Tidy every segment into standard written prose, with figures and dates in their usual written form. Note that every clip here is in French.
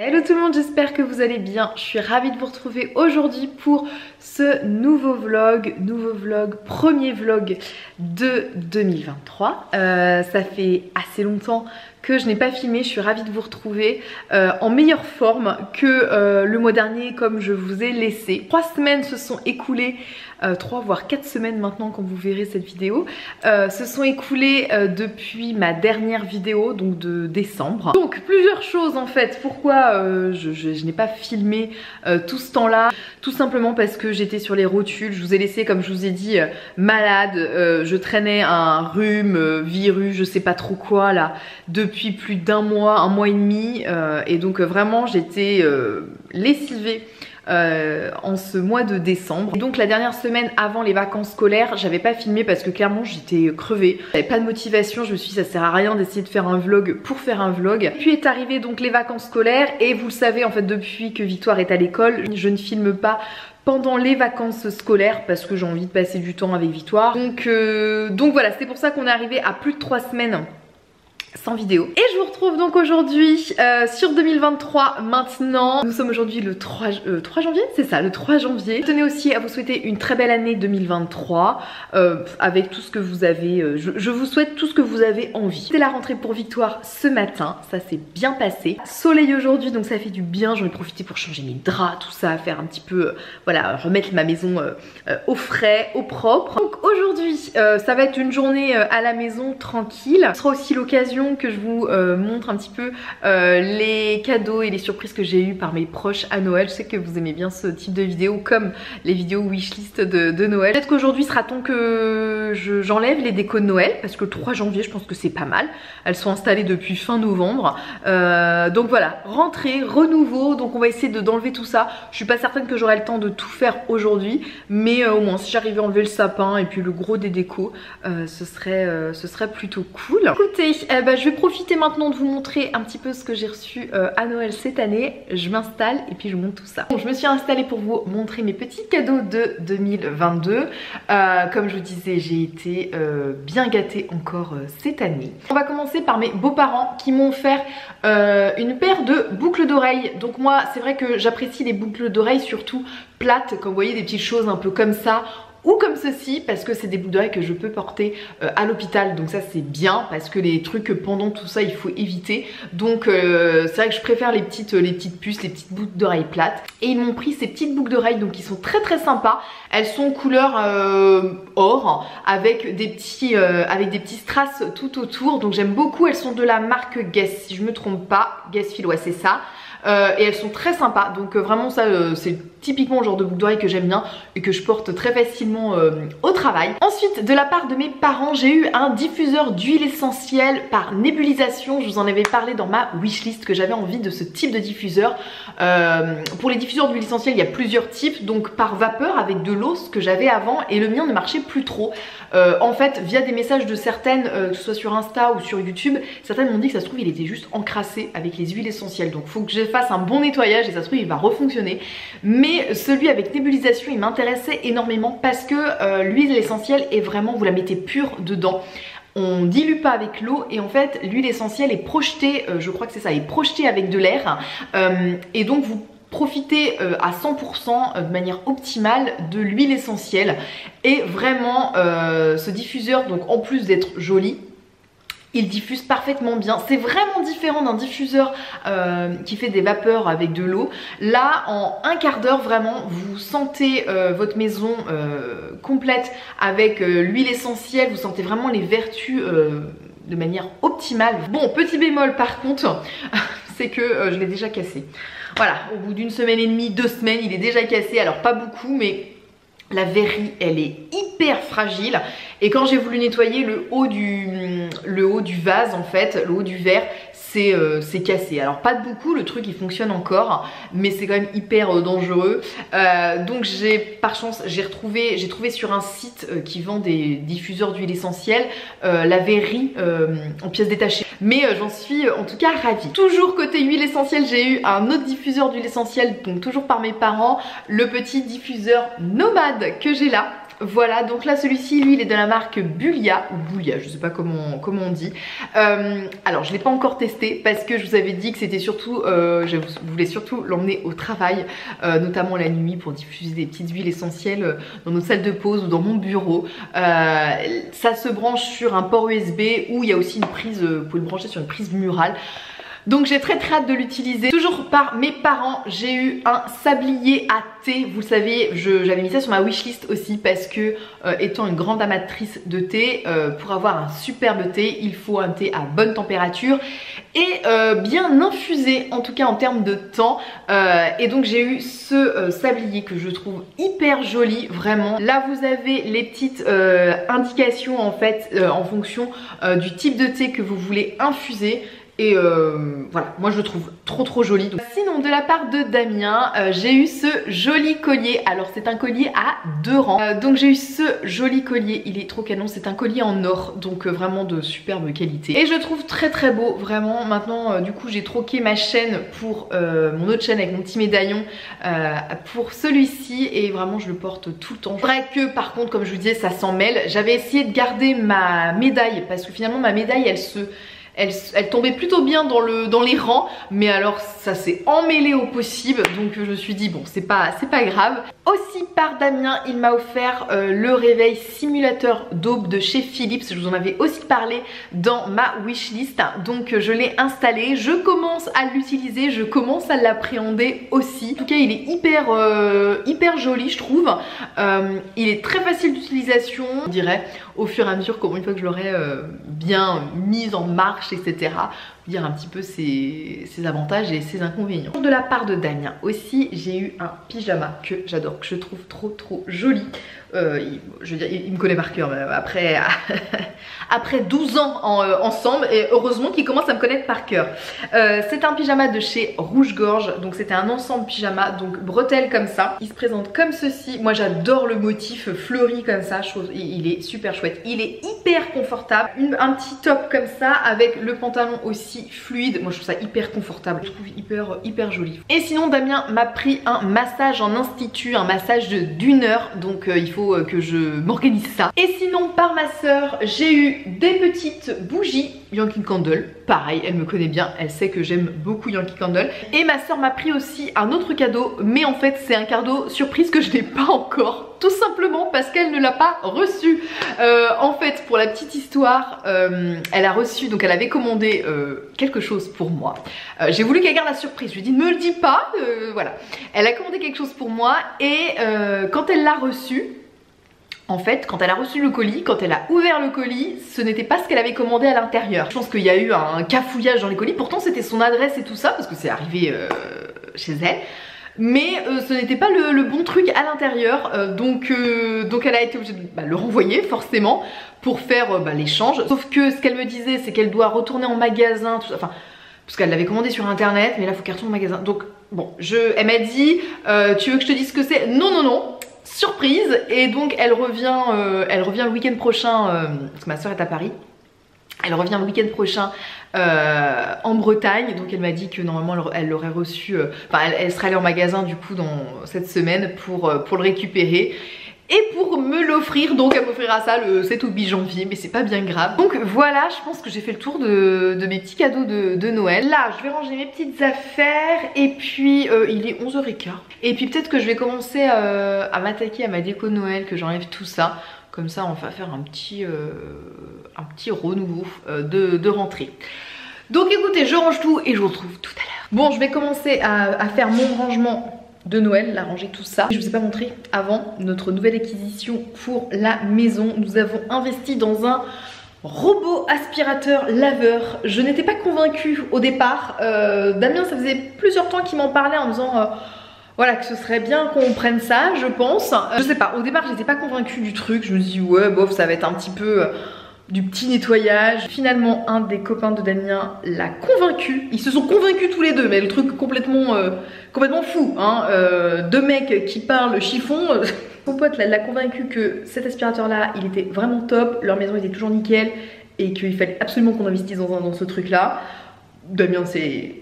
Hello tout le monde, j'espère que vous allez bien. Je suis ravie de vous retrouver aujourd'hui pour ce nouveau vlog, premier vlog de 2023. Ça fait assez longtemps que je n'ai pas filmé, je suis ravie de vous retrouver en meilleure forme que le mois dernier comme je vous ai laissé. 3 semaines se sont écoulées, 3 voire 4 semaines maintenant quand vous verrez cette vidéo, se sont écoulées depuis ma dernière vidéo, donc de décembre. Donc plusieurs choses en fait, pourquoi je n'ai pas filmé tout ce temps là. Tout simplement parce que j'étais sur les rotules, je vous ai laissé comme je vous ai dit malade, je traînais un rhume, virus, je sais pas trop quoi là, depuis plus d'un mois, un mois et demi, et donc vraiment j'étais lessivée en ce mois de décembre. Et donc la dernière semaine avant les vacances scolaires, j'avais pas filmé parce que clairement j'étais crevée, j'avais pas de motivation, je me suis dit ça sert à rien d'essayer de faire un vlog pour faire un vlog. Puis est arrivé donc les vacances scolaires et vous le savez en fait depuis que Victoire est à l'école, je ne filme pas pendant les vacances scolaires parce que j'ai envie de passer du temps avec Victoire. Donc voilà, c'est pour ça qu'on est arrivé à plus de 3 semaines sans vidéo. Et je vous retrouve donc aujourd'hui sur 2023 maintenant. Nous sommes aujourd'hui le 3 janvier, c'est ça, le 3 janvier. Je tenais aussi à vous souhaiter une très belle année 2023 avec tout ce que vous avez, je vous souhaite tout ce que vous avez envie. C'est la rentrée pour Victoire ce matin, ça s'est bien passé. Soleil aujourd'hui donc ça fait du bien, j'en ai profité pour changer mes draps, tout ça, faire un petit peu, voilà, remettre ma maison au frais, au propre. Donc aujourd'hui ça va être une journée à la maison tranquille. Ce sera aussi l'occasion que je vous montre un petit peu les cadeaux et les surprises que j'ai eu par mes proches à Noël. Je sais que vous aimez bien ce type de vidéos comme les vidéos wishlist de Noël. Peut-être qu'aujourd'hui sera temps que j'enlève les décos de Noël parce que le 3 janvier je pense que c'est pas mal. Elles sont installées depuis fin novembre. Donc voilà, rentrée, renouveau. Donc on va essayer d'enlever tout ça. Je suis pas certaine que j'aurai le temps de tout faire aujourd'hui, mais au moins si j'arrivais à enlever le sapin et puis le gros des décos, ce serait plutôt cool. Écoutez, je vais profiter maintenant de vous montrer un petit peu ce que j'ai reçu à Noël cette année. Je m'installe et puis je vous montre tout ça. Bon, je me suis installée pour vous montrer mes petits cadeaux de 2022. Comme je vous disais, j'ai été bien gâtée encore cette année. On va commencer par mes beaux-parents qui m'ont offert une paire de boucles d'oreilles. Donc moi, c'est vrai que j'apprécie les boucles d'oreilles surtout plates, quand vous voyez des petites choses un peu comme ça, ou comme ceci, parce que c'est des boucles d'oreilles que je peux porter à l'hôpital, donc ça c'est bien parce que les trucs pendant tout ça il faut éviter. Donc c'est vrai que je préfère les petites puces, les petites boucles d'oreilles plates. Et ils m'ont pris ces petites boucles d'oreilles donc qui sont très sympas. Elles sont couleur or avec des petits strass tout autour, donc j'aime beaucoup. Elles sont de la marque Guess, si je me trompe pas, Guess Fil, ouais c'est ça. Et elles sont très sympas, donc vraiment ça c'est typiquement le genre de boucle d'oreille que j'aime bien et que je porte très facilement au travail. Ensuite, de la part de mes parents, j'ai eu un diffuseur d'huile essentielle par nébulisation. Je vous en avais parlé dans ma wishlist que j'avais envie de ce type de diffuseur. Pour les diffuseurs d'huile essentielle, il y a plusieurs types, donc par vapeur avec de l'eau, ce que j'avais avant, et le mien ne marchait plus trop. En fait, via des messages de certaines, que ce soit sur Insta ou sur YouTube, certaines m'ont dit que ça se trouve il était juste encrassé avec les huiles essentielles, donc faut que je fasse un bon nettoyage et ça se trouve il va refonctionner. Mais celui avec nébulisation il m'intéressait énormément parce que l'huile essentielle est vraiment, vous la mettez pure dedans. On dilue pas avec l'eau et en fait l'huile essentielle est projetée, je crois que c'est ça, est projetée avec de l'air et donc vous profitez à 100% de manière optimale de l'huile essentielle. Et vraiment ce diffuseur, donc en plus d'être joli, il diffuse parfaitement bien. C'est vraiment différent d'un diffuseur qui fait des vapeurs avec de l'eau. Là, en un quart d'heure, vraiment, vous sentez votre maison complète avec l'huile essentielle. Vous sentez vraiment les vertus de manière optimale. Bon, petit bémol par contre, c'est que je l'ai déjà cassé. Voilà, au bout d'une semaine et demie, 2 semaines, il est déjà cassé. Alors pas beaucoup, mais la verrie, elle est hyper fragile. Et quand j'ai voulu nettoyer le haut du vase, en fait, le haut du verre, c'est cassé. Alors pas de beaucoup, le truc il fonctionne encore, mais c'est quand même hyper dangereux. Donc par chance j'ai trouvé sur un site qui vend des diffuseurs d'huile essentielle la verrie en pièces détachées. Mais j'en suis en tout cas ravie. Toujours côté huile essentielle, j'ai eu un autre diffuseur d'huile essentielle, donc toujours par mes parents, le petit diffuseur Nomade que j'ai là. Voilà, donc là celui-ci, lui, il est de la marque Bulia, ou Bulia, je sais pas comment on dit. Alors je l'ai pas encore testé parce que je vous avais dit que c'était surtout, je voulais surtout l'emmener au travail, notamment la nuit pour diffuser des petites huiles essentielles dans nos salles de pause ou dans mon bureau. Ça se branche sur un port USB où il y a aussi une prise, vous pouvez le brancher sur une prise murale. Donc j'ai très hâte de l'utiliser. Toujours par mes parents, j'ai eu un sablier à thé. Vous le savez, j'avais mis ça sur ma wishlist aussi parce que étant une grande amatrice de thé, pour avoir un superbe thé, il faut un thé à bonne température et bien infusé, en tout cas en termes de temps. Et donc j'ai eu ce sablier que je trouve hyper joli, vraiment. Là vous avez les petites indications en fait en fonction du type de thé que vous voulez infuser. Et voilà, moi je le trouve trop joli. Donc, sinon de la part de Damien, j'ai eu ce joli collier. Alors c'est un collier à 2 rangs. Donc j'ai eu ce joli collier, il est trop canon. C'est un collier en or, donc vraiment de superbe qualité. Et je le trouve très beau, vraiment. Maintenant du coup j'ai troqué ma chaîne pour mon autre chaîne avec mon petit médaillon pour celui-ci. Et vraiment je le porte tout le temps. C'est vrai que par contre, comme je vous disais, ça s'en mêle. J'avais essayé de garder ma médaille parce que finalement ma médaille elle tombait plutôt bien dans les rangs, mais alors ça s'est emmêlé au possible, donc je me suis dit bon c'est pas grave. Aussi par Damien, il m'a offert le réveil simulateur d'aube de chez Philips. Je vous en avais aussi parlé dans ma wishlist, donc je l'ai installé, je commence à l'utiliser, je commence à l'appréhender aussi. En tout cas il est hyper joli je trouve, il est très facile d'utilisation, on dirait au fur et à mesure, une fois que je l'aurai bien mise en marche, etc. Vous dire un petit peu ses avantages et ses inconvénients. De la part de Damien aussi, j'ai eu un pyjama que j'adore, que je trouve trop joli. Je veux dire, il me connaît par cœur après, après 12 ans ensemble, et heureusement qu'il commence à me connaître par cœur. C'est un pyjama de chez Rouge-Gorge, donc c'était un ensemble pyjama, donc bretelles comme ça. Il se présente comme ceci. Moi j'adore le motif fleuri comme ça, je trouve il est super chouette. Il est hyper confortable, un petit top comme ça avec le pantalon aussi fluide. Moi je trouve ça hyper confortable, je trouve hyper joli. Et sinon Damien m'a pris un massage en institut, un massage d'1 heure, donc il faut que je m'organise ça. Et sinon par ma soeur, j'ai eu des petites bougies Yankee Candle. Pareil, elle me connaît bien, elle sait que j'aime beaucoup Yankee Candle. Et ma soeur m'a pris aussi un autre cadeau, mais en fait c'est un cadeau surprise que je n'ai pas encore, tout simplement parce qu'elle ne l'a pas reçu. En fait, pour la petite histoire, elle a reçu, donc elle avait commandé quelque chose pour moi. J'ai voulu qu'elle garde la surprise, je lui ai dit ne me le dis pas, voilà. Elle a commandé quelque chose pour moi et quand elle l'a reçu, en fait, quand elle a reçu le colis, quand elle a ouvert le colis, ce n'était pas ce qu'elle avait commandé à l'intérieur. Je pense qu'il y a eu un cafouillage dans les colis, pourtant c'était son adresse et tout ça, parce que c'est arrivé chez elle. Mais ce n'était pas le bon truc à l'intérieur, donc elle a été obligée de le renvoyer forcément pour faire l'échange. Sauf que ce qu'elle me disait, c'est qu'elle doit retourner en magasin, tout ça, enfin, parce qu'elle l'avait commandé sur internet, mais là il faut qu'elle retourne au magasin. Donc bon, elle m'a dit, tu veux que je te dise ce que c'est? Non, surprise. Et donc elle revient le week-end prochain, parce que ma soeur est à Paris. Elle revient le week-end prochain en Bretagne, donc elle m'a dit que normalement elle l'aurait reçu, elle serait allée en magasin du coup dans cette semaine pour le récupérer et pour me l'offrir. Donc elle m'offrira ça le 7 ou 8 janvier, mais c'est pas bien grave. Donc voilà, je pense que j'ai fait le tour de mes petits cadeaux de Noël. Là je vais ranger mes petites affaires et puis il est 11h15. Et puis peut-être que je vais commencer à m'attaquer à ma déco de Noël, que j'enlève tout ça. Comme ça on va faire un petit renouveau de rentrée. Donc écoutez, je range tout et je vous retrouve tout à l'heure. Bon, je vais commencer à faire mon rangement de Noël, la ranger tout ça. Je vous ai pas montré avant notre nouvelle acquisition pour la maison. Nous avons investi dans un robot aspirateur laveur. Je n'étais pas convaincue au départ. Damien, ça faisait plusieurs temps qu'il m'en parlait en me disant voilà, que ce serait bien qu'on prenne ça, je pense. Je sais pas, au départ j'étais pas convaincue du truc. Je me dis ouais bof, ça va être un petit peu du petit nettoyage. Finalement un des copains de Damien l'a convaincu. Ils se sont convaincus tous les deux, mais le truc complètement fou hein. Deux mecs qui parlent chiffon. Mon pote l'a convaincu que cet aspirateur là il était vraiment top, leur maison était toujours nickel et qu'il fallait absolument qu'on investisse dans ce truc là. Damien c'est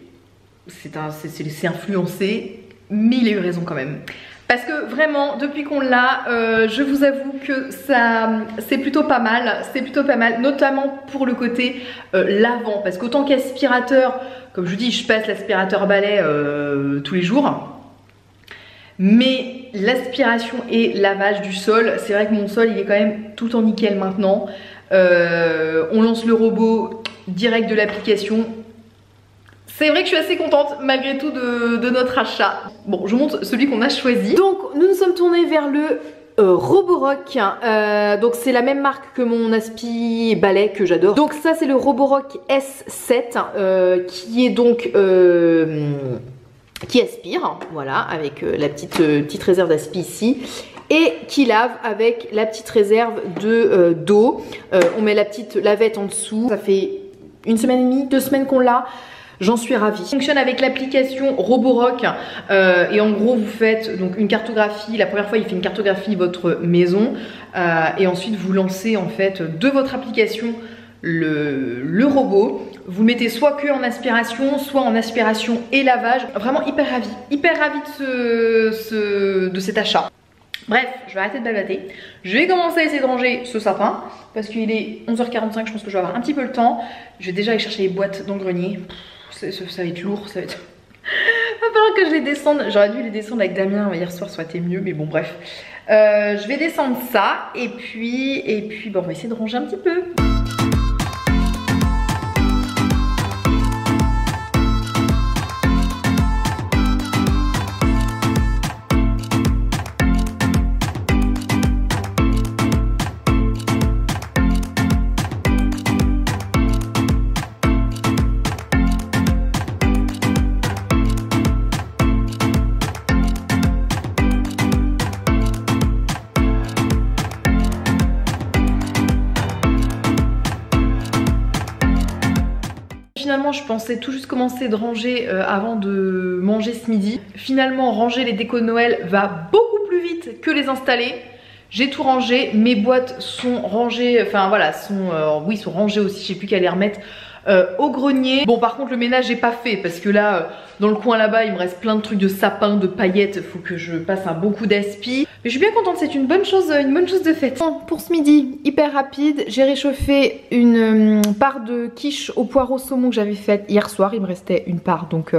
influencé, mais il a eu raison quand même. Parce que vraiment, depuis qu'on l'a, je vous avoue que ça, c'est plutôt pas mal. C'est plutôt pas mal, notamment pour le côté lavant. Parce qu'autant qu'aspirateur, comme je vous dis, je passe l'aspirateur balai tous les jours. Mais l'aspiration et lavage du sol, c'est vrai que mon sol, il est quand même tout en nickel maintenant. On lance le robot direct de l'application. C'est vrai que je suis assez contente malgré tout de notre achat. Bon, je vous montre celui qu'on a choisi. Donc nous nous sommes tournés vers le Roborock. Donc c'est la même marque que mon aspi balai que j'adore. Donc ça c'est le Roborock S7 qui est donc qui aspire, voilà, avec la petite réserve d'aspi ici. Et qui lave avec la petite réserve de d'eau. On met la petite lavette en dessous. Ça fait 1 semaine et demie, 2 semaines qu'on l'a. J'en suis ravie. Il fonctionne avec l'application Roborock et en gros vous faites donc une cartographie. La première fois il fait une cartographie de votre maison et ensuite vous lancez en fait de votre application le robot. Vous le mettez soit que en aspiration, soit en aspiration et lavage. Vraiment hyper ravie de cet achat. Bref, je vais arrêter de babater. Je vais commencer à essayer de ranger ce sapin parce qu'il est 11h45, je pense que je vais avoir un petit peu le temps. Je vais déjà aller chercher les boîtes dans le grenier. Ça va être lourd, ça va être... va falloir que je les descende. J'aurais dû les descendre avec Damien hier soir, ça aurait été mieux, mais bon bref. Je vais descendre ça et puis bon, on va essayer de ranger un petit peu. Finalement je pensais tout juste commencer de ranger avant de manger ce midi. Finalement ranger les décos de Noël va beaucoup plus vite que les installer. J'ai tout rangé, mes boîtes sont rangées, enfin voilà, oui, sont rangées aussi, je sais plus qu'à les remettre au grenier. Bon par contre le ménage n'est pas fait parce que là dans le coin là-bas il me reste plein de trucs de sapin, de paillettes, faut que je passe un bon coup d'aspi. Mais je suis bien contente, c'est une bonne chose de faite. Bon, pour ce midi, hyper rapide, j'ai réchauffé une part de quiche au poireau saumon que j'avais faite hier soir. Il me restait une part, donc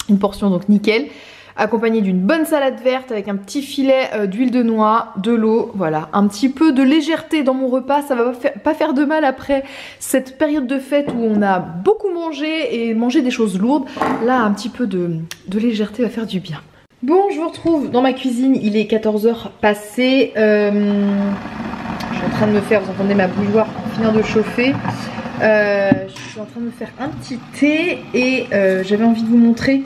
une portion, donc nickel. Accompagné d'une bonne salade verte avec un petit filet d'huile de noix, de l'eau, voilà, un petit peu de légèreté dans mon repas, ça va pas faire de mal après cette période de fête où on a beaucoup mangé et mangé des choses lourdes. Là, un petit peu de légèreté va faire du bien. Bon, je vous retrouve dans ma cuisine, il est 14h passé, je suis en train de me faire, vous entendez ma bouilloire finir de chauffer. Je suis en train de me faire un petit thé et j'avais envie de vous montrer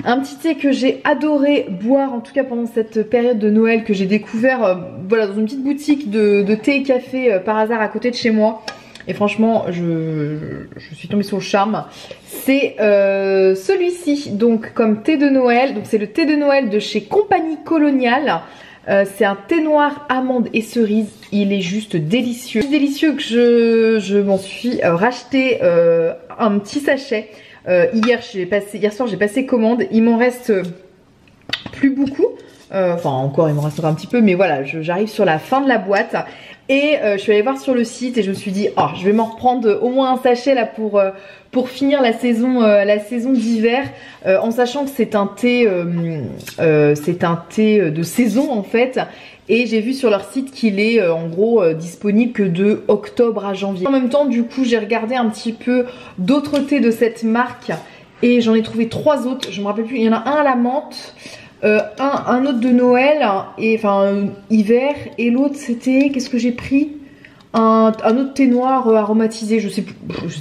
un petit thé que j'ai adoré boire, en tout cas pendant cette période de Noël, que j'ai découvert voilà, dans une petite boutique de thé et café par hasard à côté de chez moi. Et franchement je suis tombée sur le charme. C'est celui-ci, donc comme thé de Noël. Donc c'est le thé de Noël de chez Compagnie Coloniale. C'est un thé noir amande et cerise. Il est juste délicieux. C'est délicieux que je m'en suis racheté un petit sachet. Hier soir j'ai passé commande. Il m'en reste plus beaucoup. Enfin encore il m'en restera un petit peu, mais voilà, j'arrive sur la fin de la boîte. Et je suis allée voir sur le site et je me suis dit oh, je vais m'en reprendre au moins un sachet là pour finir la saison d'hiver, en sachant que c'est un thé de saison en fait. Et j'ai vu sur leur site qu'il est en gros disponible que de octobre à janvier. En même temps du coup j'ai regardé un petit peu d'autres thés de cette marque et j'en ai trouvé 3 autres, je me rappelle plus, il y en a un à la menthe, un autre de Noël, et enfin hiver, et l'autre c'était, qu'est-ce que j'ai pris, un autre thé noir aromatisé, je sais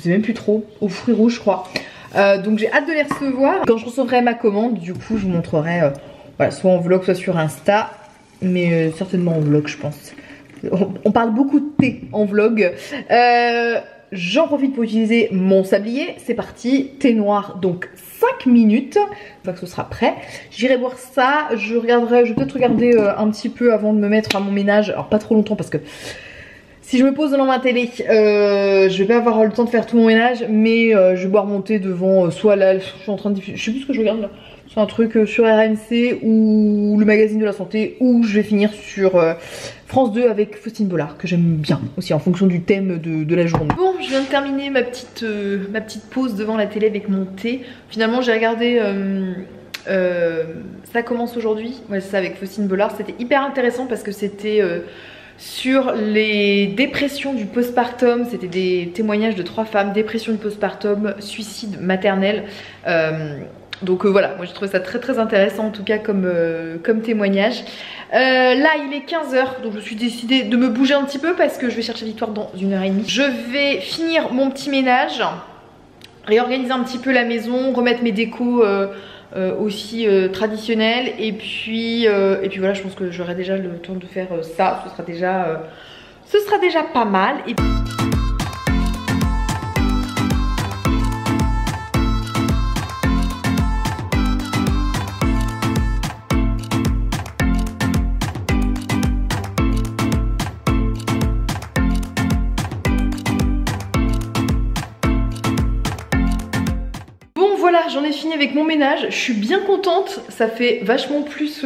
même plus trop, aux fruits rouges je crois. Donc j'ai hâte de les recevoir. Quand je recevrai ma commande, du coup je vous montrerai voilà, soit en vlog soit sur Insta, mais certainement en vlog je pense. On parle beaucoup de thé en vlog. J'en profite pour utiliser mon sablier. C'est parti, thé noir, donc 5 minutes. Une fois que ce sera prêt, j'irai boire ça. Je vais peut-être regarder un petit peu avant de me mettre à mon ménage. Alors pas trop longtemps parce que Si je me pose devant ma télé, je vais pas avoir le temps de faire tout mon ménage, mais je vais boire mon thé devant soit là, je suis en train de diffuser, je sais plus ce que je regarde là. C'est un truc sur RMC ou le magazine de la santé, ou je vais finir sur France 2 avec Faustine Bollard, que j'aime bien aussi en fonction du thème de la journée. Bon, je viens de terminer ma petite pause devant la télé avec mon thé. Finalement j'ai regardé Ça commence aujourd'hui, ouais, c'est ça, avec Faustine Bollard. C'était hyper intéressant parce que c'était sur les dépressions du postpartum. C'était des témoignages de 3 femmes, dépression du postpartum, suicide maternel. Donc voilà, moi j'ai trouvé ça très intéressant en tout cas comme témoignage. Là il est 15 h, donc je suis décidée de me bouger un petit peu parce que je vais chercher Victoire dans 1h30. Je vais finir mon petit ménage, réorganiser un petit peu la maison, remettre mes décos aussi traditionnelles, et puis voilà, je pense que j'aurai déjà le temps de faire ça. Ce sera déjà pas mal. Et voilà, j'en ai fini avec mon ménage, je suis bien contente, ça fait vachement plus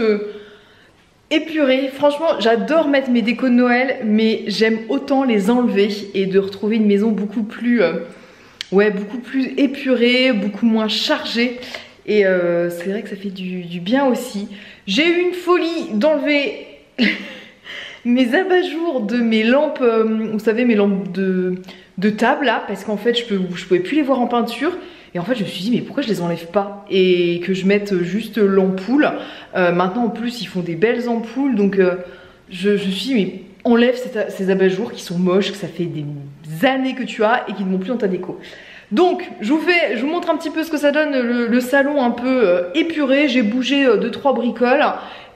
épuré. Franchement, j'adore mettre mes décos de Noël, mais j'aime autant les enlever et de retrouver une maison beaucoup plus épurée, beaucoup moins chargée. Et c'est vrai que ça fait du bien aussi. J'ai eu une folie d'enlever mes abat-jours de mes lampes, vous savez, mes lampes de table là, parce qu'en fait je pouvais plus les voir en peinture. Et en fait je me suis dit mais pourquoi je les enlève pas et que je mette juste l'ampoule. Maintenant en plus ils font des belles ampoules, donc je me suis dit mais enlève ces abat-jours qui sont moches, que ça fait des années que tu as et qui ne vont plus dans ta déco. Donc je vous montre un petit peu ce que ça donne, le salon un peu épuré. J'ai bougé 2-3 bricoles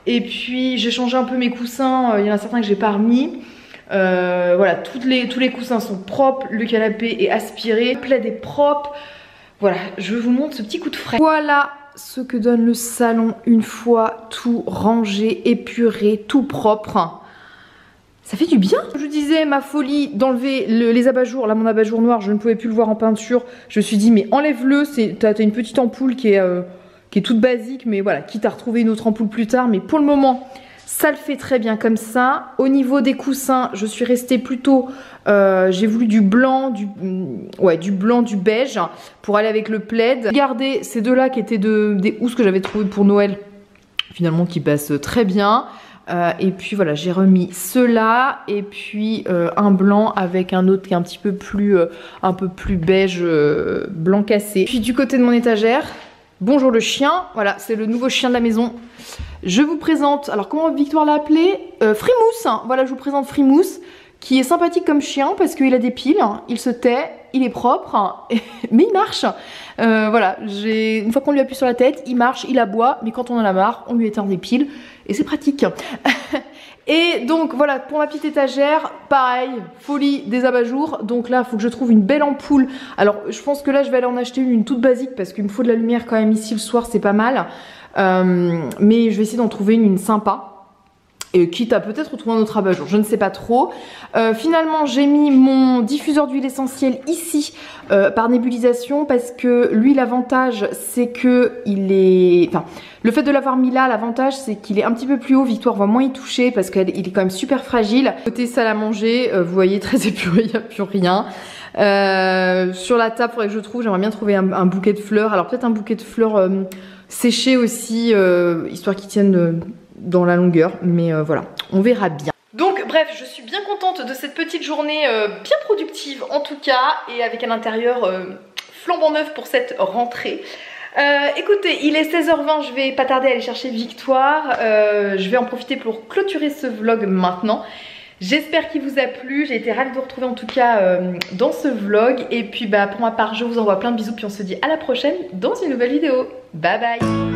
et puis j'ai changé un peu mes coussins, il y en a certains que j'ai pas remis. Voilà, tous les coussins sont propres, le canapé est aspiré, le plaid est propre. Voilà, je vous montre ce petit coup de frais. Voilà ce que donne le salon une fois tout rangé, épuré, tout propre. Ça fait du bien. Je vous disais ma folie d'enlever les abat-jours. Là mon abat-jour noir, je ne pouvais plus le voir en peinture. Je me suis dit mais enlève-le, t'as une petite ampoule qui est toute basique, mais voilà, quitte à retrouver une autre ampoule plus tard. Mais pour le moment, ça le fait très bien comme ça. Au niveau des coussins, je suis restée plutôt... j'ai voulu du blanc, du blanc, du beige pour aller avec le plaid. Regardez ces deux-là qui étaient des housses que j'avais trouvées pour Noël, finalement qui passent très bien. Et puis voilà, j'ai remis ceux-là et puis un blanc avec un autre qui est un petit peu plus, beige, blanc cassé. Puis du côté de mon étagère, bonjour le chien, voilà, c'est le nouveau chien de la maison. Je vous présente, alors comment Victoire l'a appelé, Frimousse. Voilà, je vous présente Frimousse, qui est sympathique comme chien parce qu'il a des piles, il se tait, il est propre, mais il marche. Voilà, une fois qu'on lui appuie sur la tête, il marche, il aboie, mais quand on en a marre, on lui éteint des piles et c'est pratique. Et donc voilà, pour ma petite étagère, pareil, folie des abat-jours. Donc là, il faut que je trouve une belle ampoule. Alors je pense que là, je vais aller en acheter une toute basique parce qu'il me faut de la lumière quand même ici le soir, c'est pas mal. Mais je vais essayer d'en trouver une sympa. Et quitte à peut-être retrouver un autre abat-jour, je ne sais pas trop. Finalement j'ai mis mon diffuseur d'huile essentielle ici par nébulisation parce que lui l'avantage c'est que le fait de l'avoir mis là, l'avantage c'est qu'il est un petit peu plus haut. Victoire va moins y toucher parce qu'il est quand même super fragile. Côté salle à manger, vous voyez, très épuré, il n'y a plus rien. Sur la table, faudrait que je trouve, j'aimerais bien trouver un bouquet de fleurs. Alors peut-être un bouquet de fleurs séchées aussi, histoire qu'ils tiennent dans la longueur, mais voilà, on verra bien. Donc bref, je suis bien contente de cette petite journée bien productive en tout cas, et avec un intérieur flambant neuf pour cette rentrée. Écoutez, il est 16h20, je vais pas tarder à aller chercher Victoire. Je vais en profiter pour clôturer ce vlog maintenant. J'espère qu'il vous a plu, j'ai été ravie de vous retrouver en tout cas dans ce vlog. Et puis pour ma part, je vous envoie plein de bisous, puis on se dit à la prochaine dans une nouvelle vidéo. Bye bye.